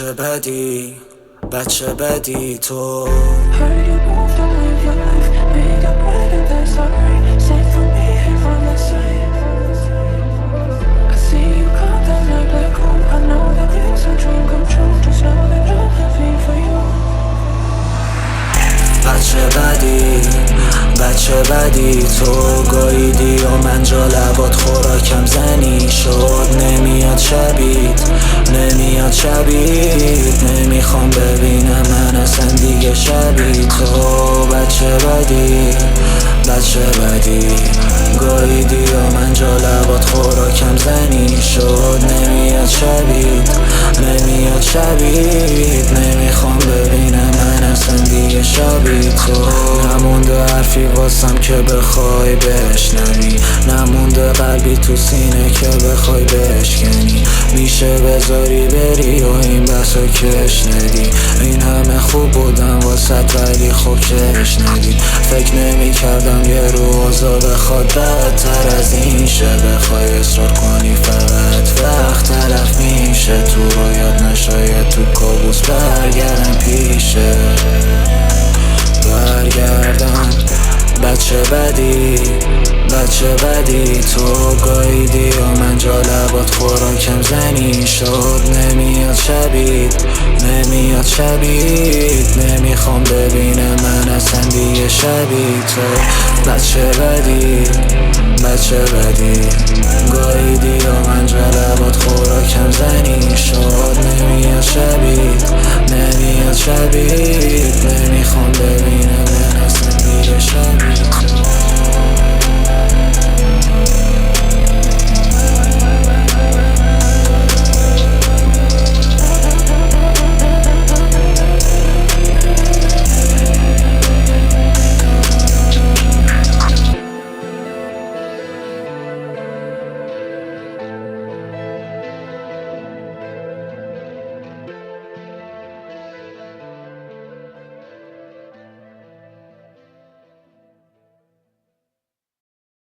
بچه بدی، بچه بدی تو. Heard you moved to live your life, make up right and that's alright. Stay for me here on the side. I see you caught the night like home. I know that it's a dream come true. Just know that I'm happy for you. بچه بدی، بچه بدی تو. گاییدی و من جا لبات خوراکم زنی شد. نمیاد شبیت، نمیاد شبیت. نمیخوام ببینم من اصلا دیگه شبیت تو. بچه بدی، بچه بدی. گاییدی و من جا لبات خوراکم زنی شد. نمیاد شبیت، نمیاد شبیت. نمیخوام ببینم من اصلا دیگه شبیت تو. نمونده حرفی واسم که بخوای بشنوی، نمونده قلبی تو سینه که بخوای بشکنی. میشه بذاری بری و این بحثو کش ندی. این همه خوب بودم واسط ولی خوب کش ندی. فکر نمی کردم یه روزا بخواد بدتر از این شه. بخوای اصرار کنی فقط وقت تلف میشه. تو رویات نشاید تو کابوس برگردم پیشه، برگردم. بچه بدی، بچه بدی تو. گاییدی و من جا لبات خوراکم زنی شد. نمیاد شبیت، نمیاد شبیت. نمیخوام ببینم من اصلا دیگه شبیت تو. بچه بدی، بچه بدی. گاییدی و من جا لبات خوراکم زنی شد.